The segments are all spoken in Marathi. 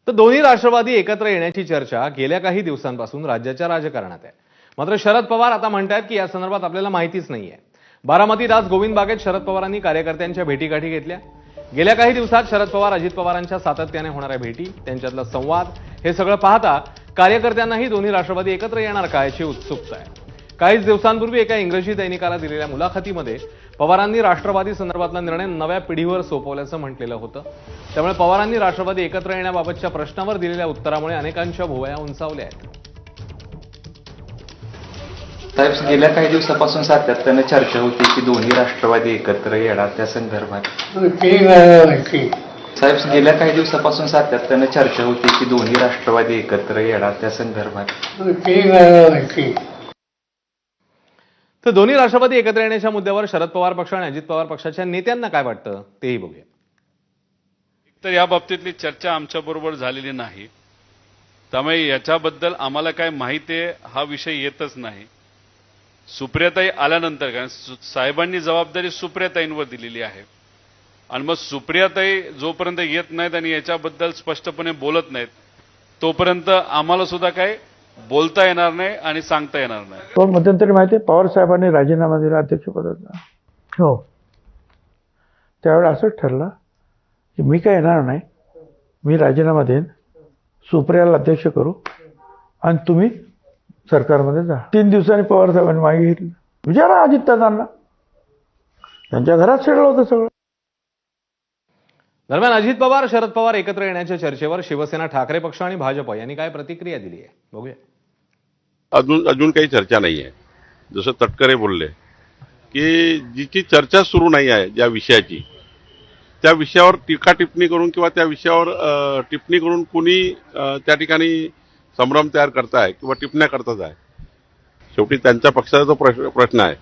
तर दोन्ही राष्ट्रवादी एकत्र येण्याची चर्चा गेल्या काही दिवसांपासून राज्याच्या राजकारणात आहे। मात्र शरद पवार आता म्हणतात की या संदर्भात आपल्याला माहितीच नाहीये। बारामतीत आज गोविंद बागेत शरद पवारांनी कार्यकर्त्यांच्या भेटीगाठी घेतल्या। गेल्या काही दिवसात शरद पवार अजित पवारांच्या सातत्याने होणाऱ्या भेटी, त्यांच्यातला संवाद हे सगळं पाहता कार्यकर्त्यांनाही दोन्ही राष्ट्रवादी एकत्र येणार का याची उत्सुकता आहे। काहीच दिवसांपूर्वी एका इंग्रजी दैनिकाला दिलेल्या मुलाखतीमध्ये पवारांनी राष्ट्रवादी संदर्भातला निर्णय नव्या पिढीवर सोपवल्याचं म्हटलेलं होतं। त्यामुळे पवारांनी राष्ट्रवादी एकत्र येण्याबाबतच्या प्रश्नावर दिलेल्या उत्तरामुळे अनेकांच्या भुवया उंचावल्या आहेत। साहेब, गेल्या काही दिवसापासून सातत्याने चर्चा होती की दोन्ही राष्ट्रवादी एकत्र येणार, त्या संदर्भात साहेब गेल्या काही दिवसापासून सातत्याने चर्चा होती की दोन्ही राष्ट्रवादी एकत्र येणार, त्या संदर्भात तर दोन्ही राष्ट्रवादी एकत्र येण्याच्या मुद्द्यावर शरद पवार पक्ष आणि अजित पवार पक्षाच्या नेत्यांना काय वाटतं तेही बघूया। तर या बाबतीतली चर्चा आमच्या बरोबर झालेली नाही, त्यामुळे याच्याबद्दल आम्हाला काय माहिती आहे हा विषय येतच नाही। सुप्रियाताई आल्यानंतर, कारण साहेबांनी जबाबदारी सुप्रियाताईंवर दिलेली आहे आणि मग सुप्रियाताई जोपर्यंत येत नाहीत आणि याच्याबद्दल स्पष्टपणे बोलत नाहीत तोपर्यंत आम्हाला सुद्धा काय बोलता येणार नाही आणि सांगता येणार नाही। तो मध्यंतरी माहिती आहे, पवार साहेबांनी राजीनामा दिला अध्यक्षपदाचा। हो, त्यावेळेला असंच ठरलं की मी काय येणार नाही, मी राजीनामा देईन, सुप्रियाला अध्यक्ष करू आणि तुम्ही सरकारमध्ये जा। 3 दिवसांनी पवार साहेबांनी मागे घेतली। विचारा अजितदादांना, त्यांच्या घरात शिरलं होतं सगळं। दरम्यान अजित पवार शरद पवार एकत्र येण्याच्या चर्चेवर शिवसेना, ठाकरे पक्ष आणि भाजप यांनी काय प्रतिक्रिया दिली आहे बघूया। अजून काही चर्चा नाही आहे। जसं तटकरे बोलले की जिची चर्चा सुरू नाही आहे, ज्या विषयाची, त्या विषयावर टीका टिप्पणी करून किंवा त्या विषयावर टिप्पणी करून कुणी त्या ठिकाणी संभ्रम तयार करताय किंवा टिप्पण्या करतात आहे, शेवटी त्यांच्या पक्षाचा तो प्रश्न आहे।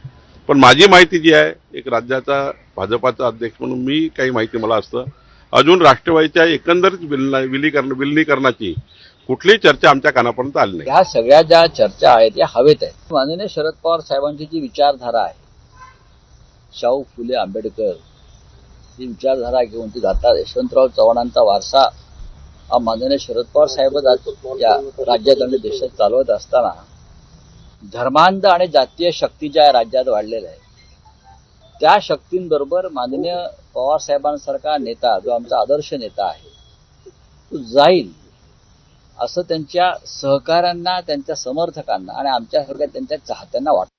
पण माझी माहिती जी आहे, एक राज्याचा भाजपाचा अध्यक्ष म्हणून मी काही माहिती मला असतं, अजून राष्ट्रवादीच्या एकंदरीत विलीनीकरणाची कुठलीही चर्चा आमच्या कानापर्यंत आली नाही। ह्या सगळ्या ज्या चर्चा आहेत या हवेत आहेत। माननीय शरद पवार साहेबांची जी विचारधारा आहे, शाहू फुले आंबेडकर ही विचारधारा घेऊन ती जातात। यशवंतराव चव्हाणांचा वारसा हा माननीय शरद पवार साहेबच या राज्यात आणि देशात चालवत असताना धर्मांध आणि जातीय शक्ती ज्या राज्यात वाढलेल्या आहेत, त्या शक्तींबरोबर माननीय पवार साहेबांसारखा नेता, जो आमचा आदर्श नेता आहे, तो जाईल असं त्यांच्या सहकाऱ्यांना, त्यांच्या समर्थकांना आणि आमच्यासारख्या त्यांच्या चाहत्यांना वाटतं।